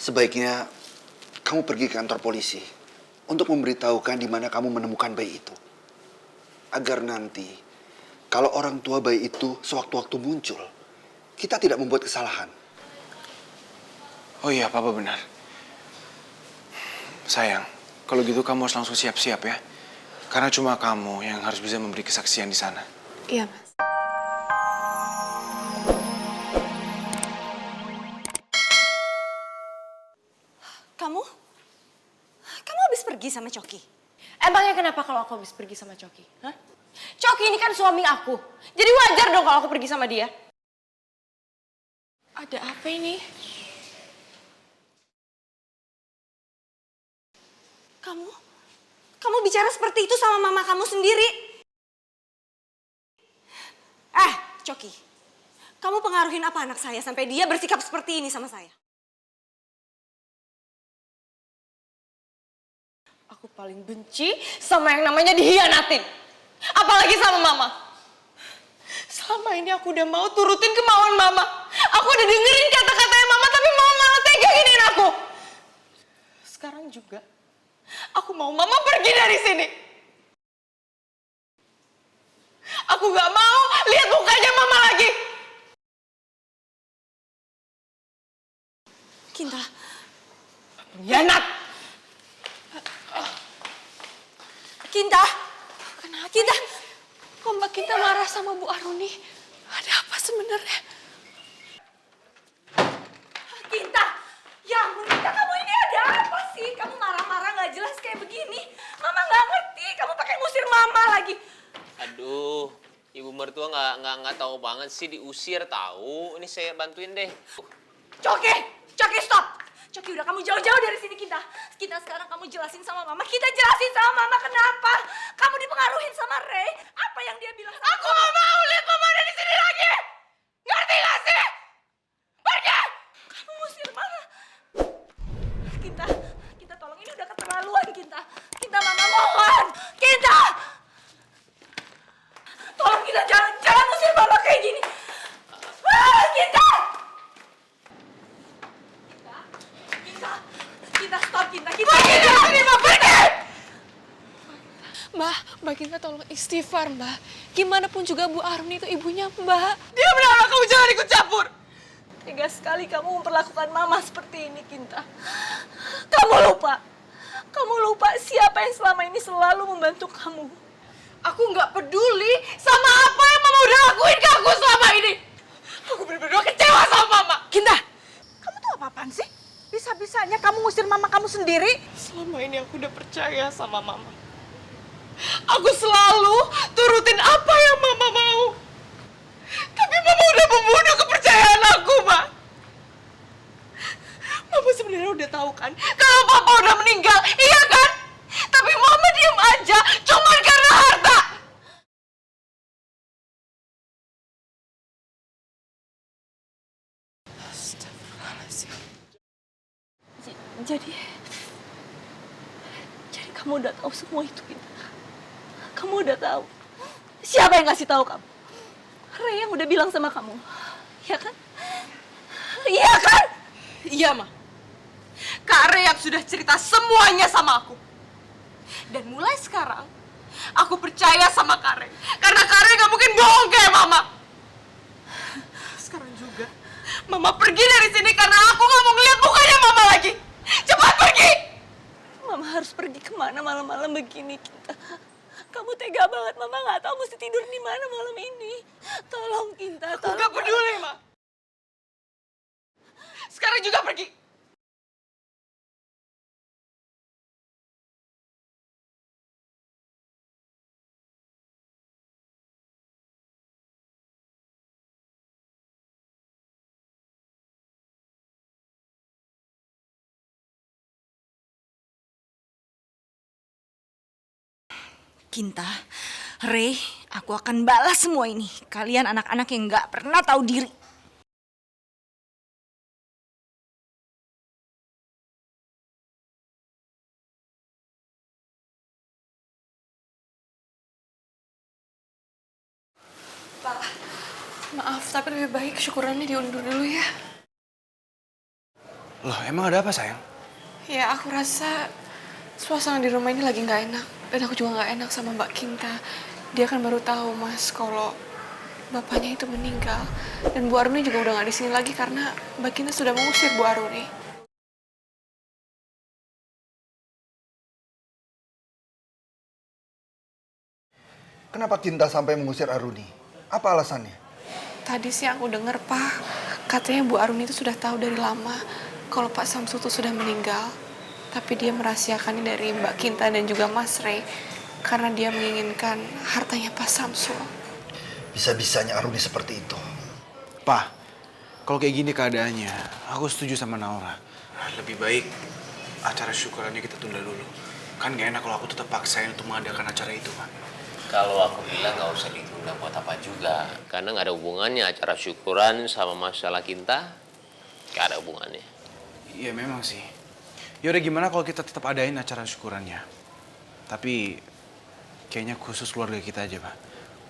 Sebaiknya kamu pergi ke kantor polisi untuk memberitahukan di mana kamu menemukan bayi itu. Agar nanti kalau orang tua bayi itu sewaktu-waktu muncul, kita tidak membuat kesalahan. Oh iya, Papa benar. Sayang, kalau gitu kamu harus langsung siap-siap ya. Karena cuma kamu yang harus bisa memberi kesaksian di sana. Iya, Mas. Kamu habis pergi sama Coki? Emangnya kenapa kalau aku habis pergi sama Coki? Hah? Coki ini kan suami aku. Jadi wajar dong kalau aku pergi sama dia. Ada apa ini? Kamu bicara seperti itu sama mama kamu sendiri. Coki, kamu pengaruhin apa anak saya sampai dia bersikap seperti ini sama saya? Aku paling benci sama yang namanya dihianatin. Apalagi sama mama. Selama ini aku udah mau turutin kemauan mama. Aku udah dengerin kata-katanya mama, tapi mama malah tega giniin aku. Sekarang juga, aku mau mama pergi dari sini. Aku gak mau lihat mukanya mama lagi. Kinta. Pengkhianat. Kinta. Kenapa? Kinta. Kok Mbak Kinta marah sama Bu Aruni? Ada apa sebenarnya? Kinta. Ya ampun, Kinta, kamu ini ada apa sih? Kamu marah-marah gak jelas kayak begini. Mama gak ngerti. Kamu pakai ngusir mama lagi. Aduh, ibu mertua nggak tahu banget sih diusir tahu. Ini saya bantuin deh. Coki stop. Coki udah kamu jauh-jauh dari sini, Kinta. Kinta, sekarang kamu jelasin sama mama. Kita jelasin sama mama kenapa kamu dipengaruhin sama Ray. Apa yang dia bilang? Aku gak mau lihat mama ada di sini lagi. Ngerti gak sih? Pergi. Kamu ngusir mama. Kinta tolong, ini udah keterlaluan, Kinta. Kinta, mama mohon. Kinta. Tolong kita jangan usir mama kayak gini. Kinta! Kinta, stop, Kinta. Pergi dari sini, Mbak, pergi! Mbak Kinta tolong istighfar, Mbak. Gimana pun juga Bu Aruni itu ibunya, Mbak. Diam, Nara, kamu jangan ikut campur. Tega sekali kamu memperlakukan mama seperti ini, Kinta. Kamu lupa siapa yang selama ini selalu membantu kamu. Aku nggak peduli sama apa yang mama udah lakuin ke aku selama ini. Aku benar-benar kecewa sama mama. Kinta, kamu tuh apa-apaan sih? Bisa-bisanya kamu ngusir mama kamu sendiri? Selama ini aku udah percaya sama mama. Aku selalu turutin apa yang mama mau. Tapi mama udah membunuh kepercayaan aku, Ma. Mama sebenarnya udah tahu kan kalau papa udah meninggal, iya kan? Tapi mama diem aja cuma karena harta. Astagfirullahaladzim. Jadi kamu udah tahu semua itu, Kinta. Kamu udah tahu. Siapa yang kasih tahu kamu? Ray yang udah bilang sama kamu. Iya kan? Iya kan? Iya, Ma. Kak Ray yang sudah cerita semuanya sama aku. Dan mulai sekarang, aku percaya sama Kak Ray. Karena Kak Ray gak mungkin bohong kayak Mama. Sekarang juga, Mama pergi dari sini karena aku gak mau ngeliat mukanya Mama lagi. Cepat pergi! Mama harus pergi kemana malam-malam begini, Kinta? Kamu tega banget, Mama gak tahu mesti tidur di mana malam ini. Tolong, Kinta, tolong. Aku gak peduli, Ma. Sekarang juga pergi. Kinta, Ray, aku akan balas semua ini. Kalian anak-anak yang gak pernah tahu diri. Pak, maaf, tapi lebih baik syukurannya diundur dulu ya. Loh, emang ada apa sayang? Ya, aku rasa suasana di rumah ini lagi nggak enak. Dan aku juga nggak enak sama Mbak Kinta. Dia kan baru tahu, Mas, kalau bapaknya itu meninggal. Dan Bu Aruni juga udah nggak di sini lagi karena Mbak Kinta sudah mengusir Bu Aruni. Kenapa Kinta sampai mengusir Aruni? Apa alasannya? Tadi sih aku dengar, Pak, katanya Bu Aruni itu sudah tahu dari lama kalau Pak Samsul itu sudah meninggal. Tapi dia merahasiakannya dari Mbak Kinta dan juga Mas Rey karena dia menginginkan hartanya Pak Samsul. Bisa-bisanya Aruni seperti itu. Pak, kalau kayak gini keadaannya, aku setuju sama Naura. Lebih baik acara syukurannya kita tunda dulu. Kan gak enak kalau aku tetap paksain untuk mengadakan acara itu, Pak. Kalau aku bilang nggak usah ditunda buat apa juga. Karena nggak ada hubungannya acara syukuran sama masalah Kinta. Nggak ada hubungannya. Iya memang sih. Yaudah gimana kalau kita tetap adain acara syukurannya? Tapi kayaknya khusus keluarga kita aja, Pak.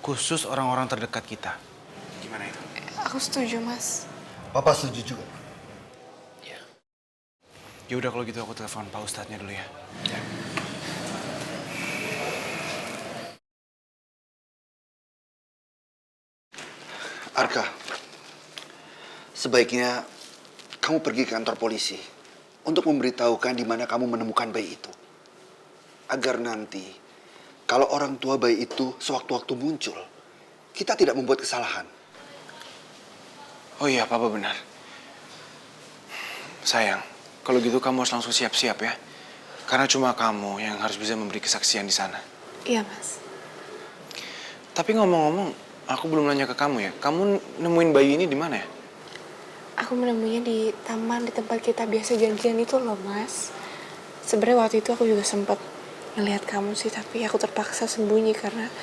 Khusus orang-orang terdekat kita. Gimana itu? Aku setuju, Mas. Papa setuju juga. Ya. Ya udah kalau gitu aku telepon Pak Ustadznya dulu ya. Ya. Arka, sebaiknya kamu pergi ke kantor polisi untuk memberitahukan di mana kamu menemukan bayi itu. Agar nanti, kalau orang tua bayi itu sewaktu-waktu muncul, kita tidak membuat kesalahan. Oh iya, Papa benar. Sayang, kalau gitu kamu harus langsung siap-siap ya. Karena cuma kamu yang harus bisa memberi kesaksian di sana. Iya, Mas. Tapi ngomong-ngomong, aku belum nanya ke kamu ya. Kamu nemuin bayi ini di mana ya? Aku menemuinya di taman di tempat kita biasa janjian itu loh, Mas. Sebenarnya waktu itu aku juga sempat ngelihat kamu sih, tapi aku terpaksa sembunyi karena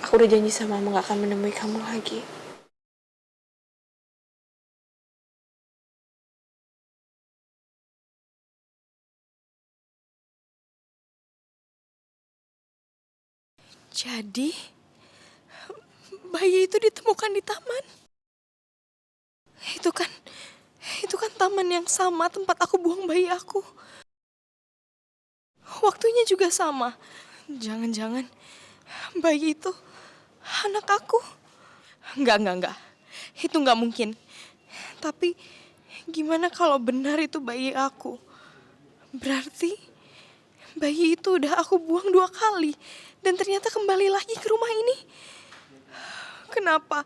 aku udah janji sama Mama gak akan menemui kamu lagi. Jadi, bayi itu ditemukan di taman. Itu kan taman yang sama tempat aku buang bayi aku. Waktunya juga sama. Jangan-jangan bayi itu anak aku. Enggak. Itu enggak mungkin. Tapi gimana kalau benar itu bayi aku? Berarti bayi itu udah aku buang 2 kali. Dan ternyata kembali lagi ke rumah ini. Kenapa?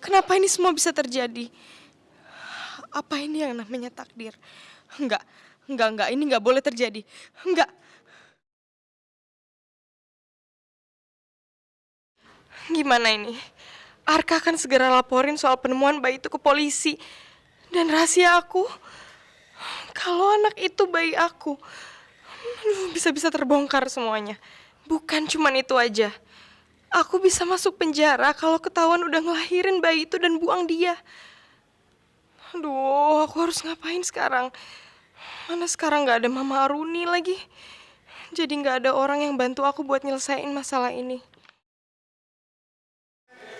Kenapa ini semua bisa terjadi? Apa ini yang namanya takdir? Enggak. Ini enggak boleh terjadi. Enggak. Gimana ini? Arka akan segera laporin soal penemuan bayi itu ke polisi. Dan rahasia aku, kalau anak itu bayi aku, bisa-bisa terbongkar semuanya. Bukan cuman itu aja. Aku bisa masuk penjara kalau ketahuan udah ngelahirin bayi itu dan buang dia. Aduh, aku harus ngapain sekarang? Mana sekarang gak ada Mama Aruni lagi. Jadi gak ada orang yang bantu aku buat nyelesain masalah ini.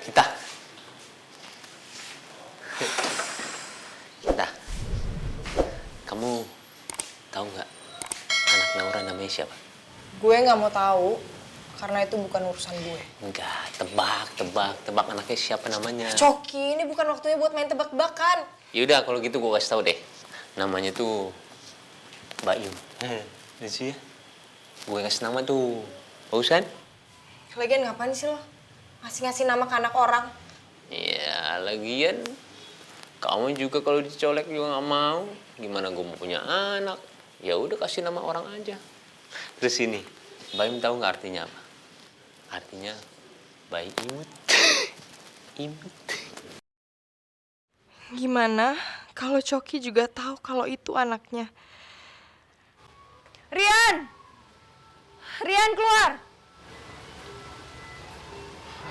Kinta, kamu tahu nggak anak Naura namanya siapa? Gue nggak mau tahu karena itu bukan urusan gue. Enggak, tebak anaknya siapa namanya? Coki, ini bukan waktunya buat main tebak-tebakan. Yaudah kalau gitu gue kasih tahu deh. Namanya tuh Mbak Im. Lucu ya? Gue kasih nama tuh. Bagusan? Lagian ngapain sih lo? Ngasih-ngasih nama ke anak orang. Ya, lagian kamu juga kalau dicolek juga nggak mau. Gimana gue mau punya anak? Ya udah kasih nama orang aja. Terus ini, Mbak Im tahu nggak artinya apa? Artinya bayi imut. Imut. Gimana kalau Coki juga tahu kalau itu anaknya? Rian keluar!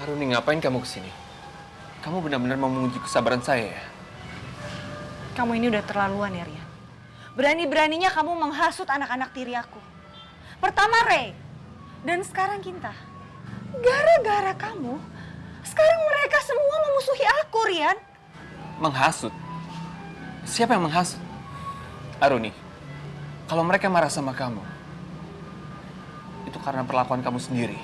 Aruni, ngapain kamu kesini? Kamu benar-benar mau menguji kesabaran saya ya? Kamu ini udah terlaluan ya, Rian. Berani-beraninya kamu menghasut anak-anak tiri aku. Pertama Rey, dan sekarang Kinta. Gara-gara kamu, sekarang mereka semua memusuhi aku, Rian. Menghasut? Siapa yang menghasut? Aruni, kalau mereka marah sama kamu, itu karena perlakuan kamu sendiri.